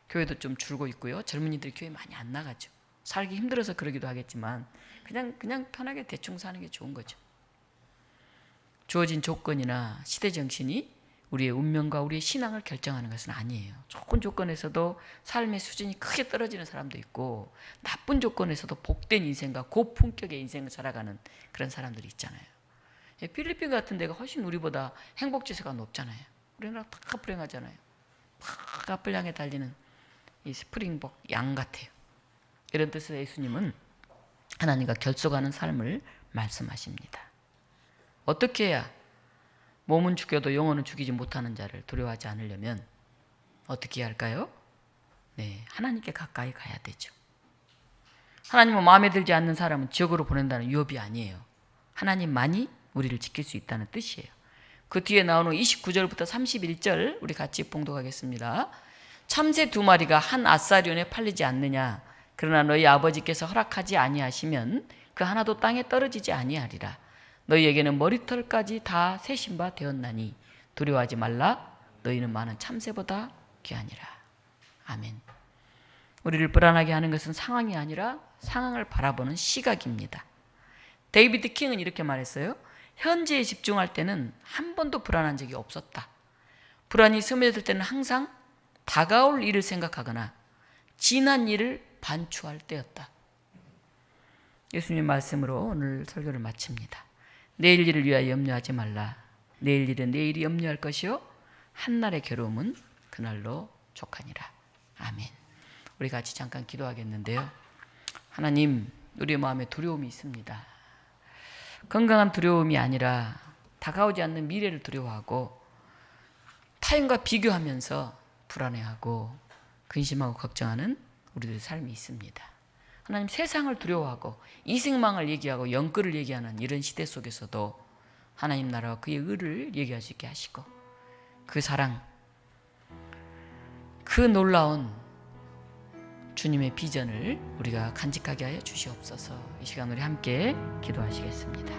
교회도 좀 줄고 있고요. 젊은이들이 교회 많이 안 나가죠. 살기 힘들어서 그러기도 하겠지만 그냥 편하게 대충 사는 게 좋은 거죠. 주어진 조건이나 시대 정신이 우리의 운명과 우리의 신앙을 결정하는 것은 아니에요. 좋은 조건에서도 삶의 수준이 크게 떨어지는 사람도 있고 나쁜 조건에서도 복된 인생과 고품격의 인생을 살아가는 그런 사람들이 있잖아요. 필리핀 같은 데가 훨씬 우리보다 행복지수가 높잖아요. 우리나라 다 불행하잖아요. 막 앞을 향해 달리는 이 스프링복 양 같아요. 이런 뜻에서 예수님은 하나님과 결속하는 삶을 말씀하십니다. 어떻게 해야 몸은 죽여도 영혼은 죽이지 못하는 자를 두려워하지 않으려면 어떻게 해야 할까요? 네, 하나님께 가까이 가야 되죠. 하나님은 마음에 들지 않는 사람은 지옥으로 보낸다는 유업이 아니에요. 하나님만이 우리를 지킬 수 있다는 뜻이에요. 그 뒤에 나오는 29절부터 31절 우리 같이 봉독하겠습니다. 참새 2마리가 한 아사리온에 팔리지 않느냐? 그러나 너희 아버지께서 허락하지 아니하시면 그 하나도 땅에 떨어지지 아니하리라. 너희에게는 머리털까지 다 세신 바 되었나니 두려워하지 말라. 너희는 많은 참새보다 귀하니라. 아멘. 우리를 불안하게 하는 것은 상황이 아니라 상황을 바라보는 시각입니다. 데이비드 킹은 이렇게 말했어요. 현재에 집중할 때는 한 번도 불안한 적이 없었다. 불안이 스며들 때는 항상 다가올 일을 생각하거나 지난 일을 반추할 때였다. 예수님 말씀으로 오늘 설교를 마칩니다. 내일 일을 위하여 염려하지 말라. 내일 일은 내일이 염려할 것이요 한날의 괴로움은 그날로 족하니라. 아멘. 우리 같이 잠깐 기도하겠는데요. 하나님, 우리의 마음에 두려움이 있습니다. 건강한 두려움이 아니라 다가오지 않는 미래를 두려워하고 타인과 비교하면서 불안해하고 근심하고 걱정하는 우리들의 삶이 있습니다. 하나님, 세상을 두려워하고 이생망을 얘기하고 영끌을 얘기하는 이런 시대 속에서도 하나님 나라와 그의 의를 얘기할 수 있게 하시고 그 사랑, 그 놀라운 주님의 비전을 우리가 간직하게 하여 주시옵소서. 이 시간 우리 함께 기도하시겠습니다.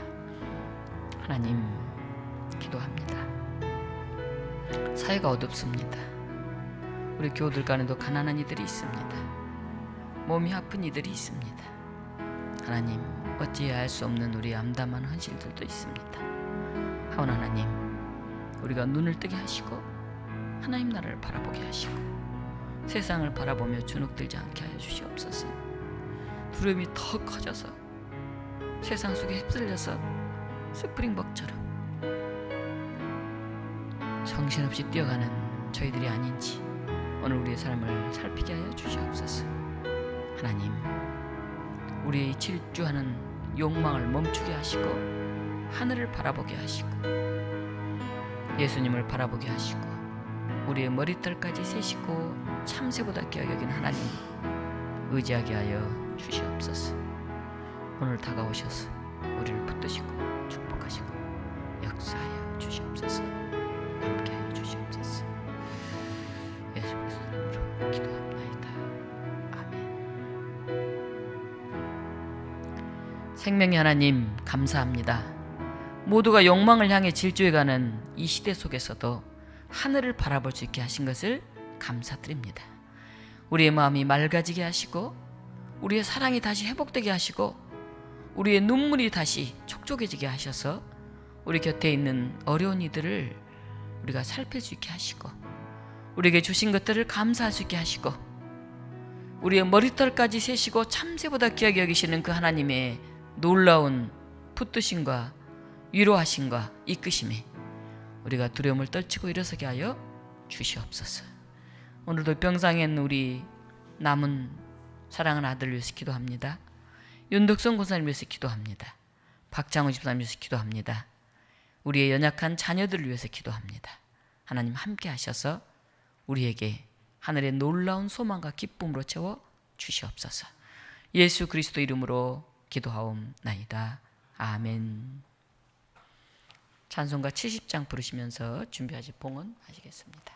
하나님, 기도합니다. 사회가 어둡습니다. 우리 교우들 간에도 가난한 이들이 있습니다. 몸이 아픈 이들이 있습니다. 하나님, 어찌해야 할 수 없는 우리 암담한 헌신들도 있습니다. 하온 하나님, 우리가 눈을 뜨게 하시고 하나님 나라를 바라보게 하시고 세상을 바라보며 주눅들지 않게 하여 주시옵소서. 두려움이 더 커져서 세상 속에 휩쓸려서 스프링복처럼 정신없이 뛰어가는 저희들이 아닌지 오늘 우리의 삶을 살피게 하여 주시옵소서. 하나님, 우리의 질주하는 욕망을 멈추게 하시고 하늘을 바라보게 하시고 예수님을 바라보게 하시고 우리의 머리털까지 세시고 참새보다 귀하게 여긴 하나님 의지하게 하여 주시옵소서. 오늘 다가오셔서 우리를 붙드시고 축복하시고 역사하여 주시옵소서. 함께하여 주시옵소서. 예수 그리스도 이름으로 기도합나이다. 아멘. 생명의 하나님, 감사합니다. 모두가 욕망을 향해 질주해가는 이 시대 속에서도 하늘을 바라볼 수 있게 하신 것을 감사드립니다. 우리의 마음이 맑아지게 하시고 우리의 사랑이 다시 회복되게 하시고 우리의 눈물이 다시 촉촉해지게 하셔서 우리 곁에 있는 어려운 이들을 우리가 살필 수 있게 하시고 우리에게 주신 것들을 감사할 수 있게 하시고 우리의 머리털까지 세시고 참새보다 귀하게 여기시는 그 하나님의 놀라운 붙드심과 위로하심과 이끄심에 우리가 두려움을 떨치고 일어서게 하여 주시옵소서. 오늘도 병상에 있는 우리 남은 사랑하는 아들을 위해서 기도합니다. 윤덕성 권사님 위해서 기도합니다. 박장호 집사님 위해서 기도합니다. 우리의 연약한 자녀들을 위해서 기도합니다. 하나님 함께 하셔서 우리에게 하늘의 놀라운 소망과 기쁨으로 채워 주시옵소서. 예수 그리스도 이름으로 기도하옵나이다. 아멘. 찬송가 70장 부르시면서 준비하실 봉헌하시겠습니다.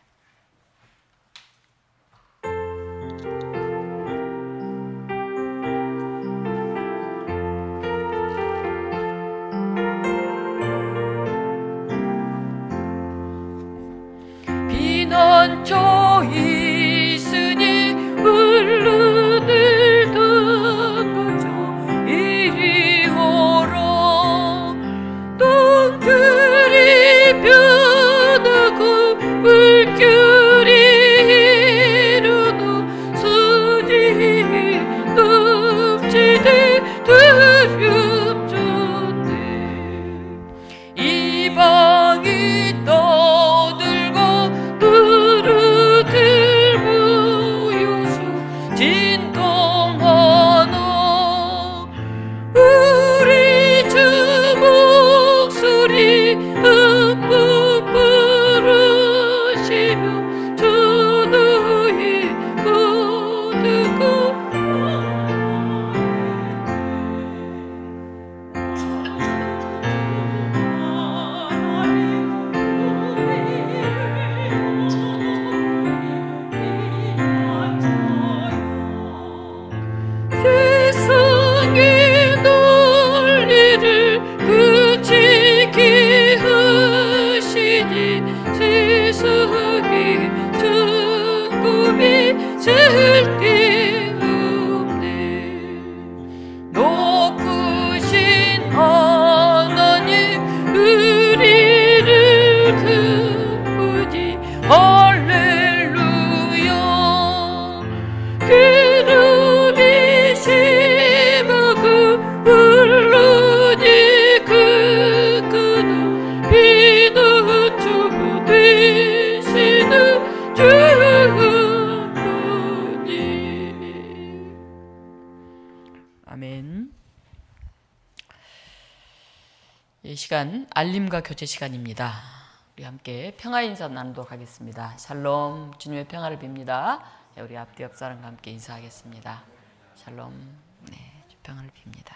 비난조 있으니 흘르들 던거죠. 이리 오라. 똥들이 변하고 물결이 흐르고 선이 넘치되 두렵잖네. 이방이 떠들고 그릇을 모여서 진동하나. 우리 주 목소리 흠뻑 부르시며 주 너희 모두고 세상의 논리를 그치게 하시니 세상의 천국이 절대없네. 높으신 하나님 우리를 기쁘니 할렐루야. 그룹이 심하고 흘러니 그 끈은 비는 주 되시는 주님. 아멘. 이 시간 알림과 교제 시간입니다. 우리 함께 평화 인사 나누도록 하겠습니다. 샬롬, 주님의 평화를 빕니다. 우리 앞뒤 옆 사람과 함께 인사하겠습니다. 샬롬, 네, 평화를 빕니다.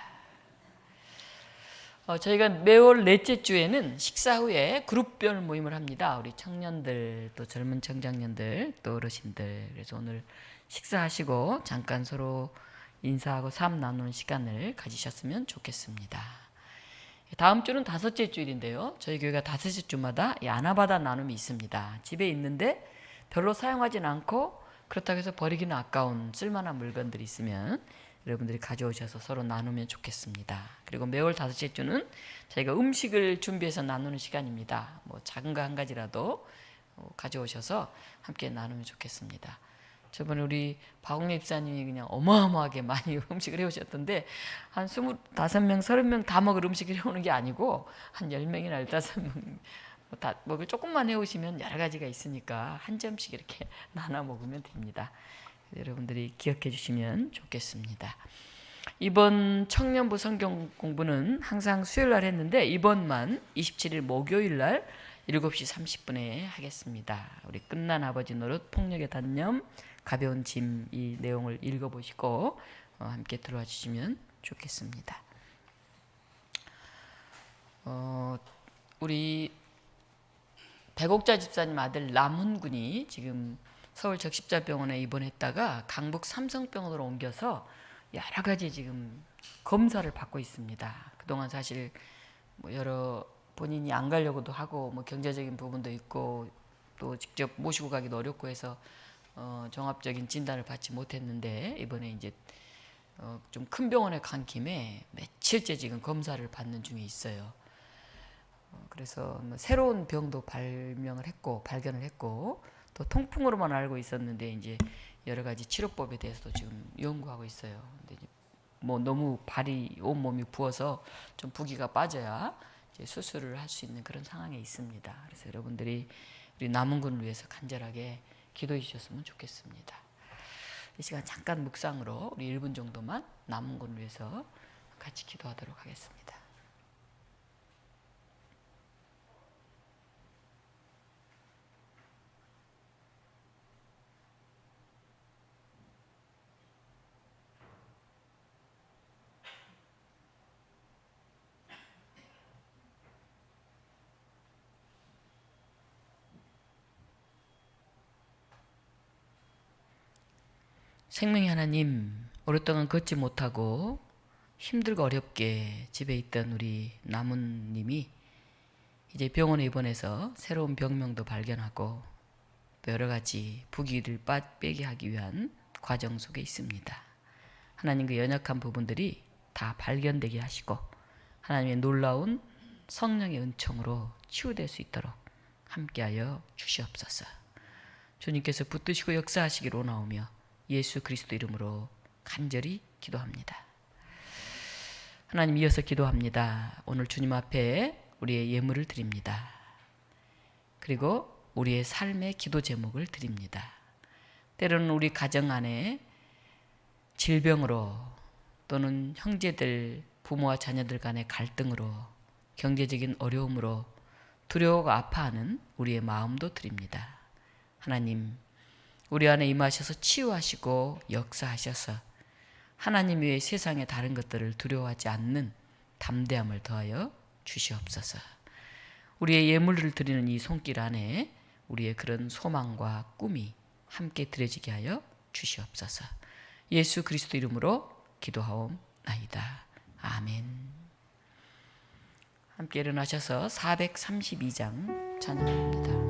저희가 매월 넷째 주에는 식사 후에 그룹별 모임을 합니다. 우리 청년들, 또 젊은 청장년들, 또 어르신들. 그래서 오늘 식사하시고 잠깐 서로 인사하고 삶 나누는 시간을 가지셨으면 좋겠습니다. 다음 주는 다섯째 주일인데요. 저희 교회가 다섯째 주마다 이 아나바다 나눔이 있습니다. 집에 있는데 별로 사용하진 않고 그렇다고 해서 버리기는 아까운 쓸만한 물건들이 있으면 여러분들이 가져오셔서 서로 나누면 좋겠습니다. 그리고 매월 다섯째 주는 저희가 음식을 준비해서 나누는 시간입니다. 뭐 작은 거 한 가지라도 가져오셔서 함께 나누면 좋겠습니다. 저번에 우리 박홍래 집사님이 그냥 어마어마하게 많이 음식을 해오셨던데 한 25명, 30명 다 먹을 음식을 해오는 게 아니고 한 10명이나 15명 다 먹을 조금만 해오시면 여러 가지가 있으니까 한 점씩 이렇게 나눠 먹으면 됩니다. 여러분들이 기억해 주시면 좋겠습니다. 이번 청년부 성경 공부는 항상 수요일 날 했는데 이번만 27일 목요일 날 7시 30분에 하겠습니다. 우리 끝난 아버지 노릇, 폭력의 단념, 가벼운 짐 이 내용을 읽어보시고 함께 들어와 주시면 좋겠습니다. 우리 백옥자 집사님 아들 남훈군이 지금 서울 적십자병원에 입원했다가 강북 삼성병원으로 옮겨서 여러 가지 지금 검사를 받고 있습니다. 그동안 사실 뭐 여러 본인이 안 가려고도 하고 뭐 경제적인 부분도 있고 또 직접 모시고 가기도 어렵고 해서 종합적인 진단을 받지 못했는데 이번에 이제 좀 큰 병원에 간 김에 며칠째 지금 검사를 받는 중에 있어요. 그래서 새로운 병도 발견을 했고 또 통풍으로만 알고 있었는데 이제 여러 가지 치료법에 대해서도 지금 연구하고 있어요. 근데 이제 뭐 너무 발이 온몸이 부어서 좀 부기가 빠져야 이제 수술을 할 수 있는 그런 상황에 있습니다. 그래서 여러분들이 우리 남은군을 위해서 간절하게 기도해 주셨으면 좋겠습니다. 이 시간 잠깐 묵상으로 우리 1분 정도만 남은군을 위해서 같이 기도하도록 하겠습니다. 생명의 하나님, 오랫동안 걷지 못하고 힘들고 어렵게 집에 있던 우리 나무님이 이제 병원에 입원해서 새로운 병명도 발견하고 또 여러 가지 부기를 빼게 하기 위한 과정 속에 있습니다. 하나님 그 연약한 부분들이 다 발견되게 하시고 하나님의 놀라운 성령의 은총으로 치유될 수 있도록 함께하여 주시옵소서. 주님께서 붙드시고 역사하시기를 원하오며 예수 그리스도 이름으로 간절히 기도합니다. 하나님, 이어서 기도합니다. 오늘 주님 앞에 우리의 예물을 드립니다. 그리고 우리의 삶의 기도 제목을 드립니다. 때로는 우리 가정 안에 질병으로 또는 형제들, 부모와 자녀들 간의 갈등으로, 경제적인 어려움으로 두려워하고 아파하는 우리의 마음도 드립니다. 하나님, 우리 안에 임하셔서 치유하시고 역사하셔서 하나님 외에 세상의 다른 것들을 두려워하지 않는 담대함을 더하여 주시옵소서. 우리의 예물을 드리는 이 손길 안에 우리의 그런 소망과 꿈이 함께 드려지게 하여 주시옵소서. 예수 그리스도 이름으로 기도하옵나이다. 아멘. 함께 일어나셔서 432장 찬양합니다.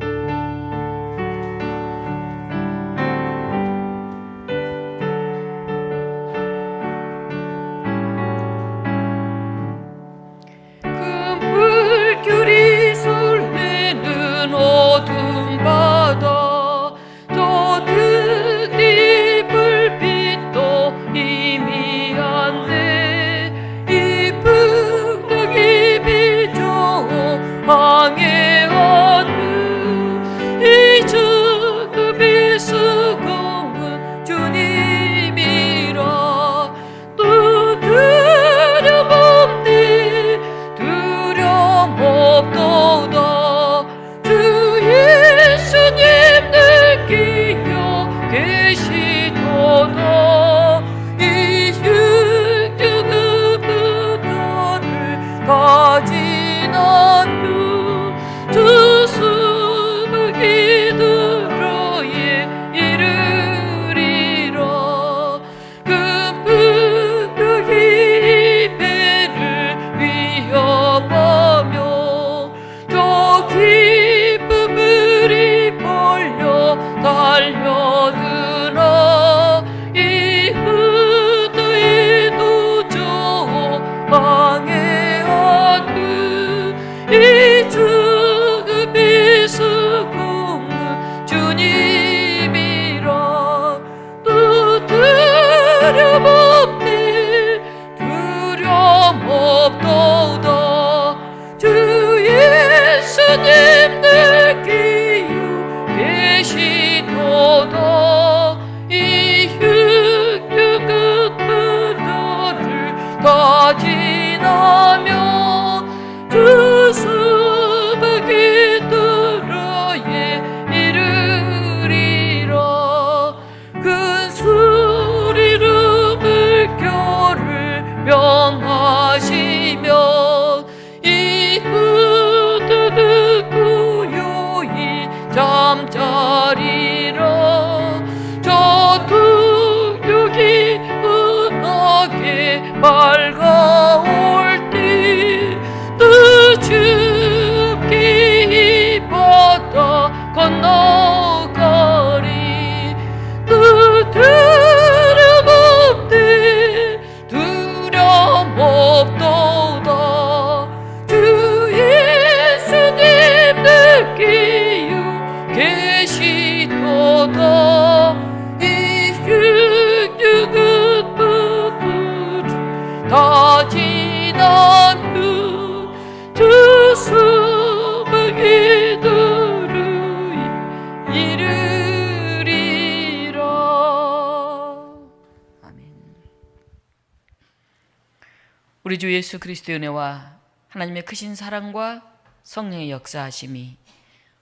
우리 주 예수 그리스도의 은혜와 하나님의 크신 사랑과 성령의 역사하심이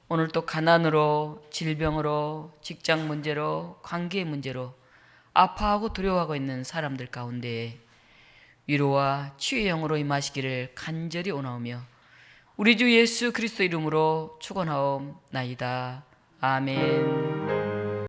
오늘 또 가난으로, 질병으로, 직장 문제로, 관계 문제로 아파하고 두려워하고 있는 사람들 가운데 위로와 치유의 영으로 임하시기를 간절히 원하오며 우리 주 예수 그리스도 이름으로 축원하옵나이다. 아멘.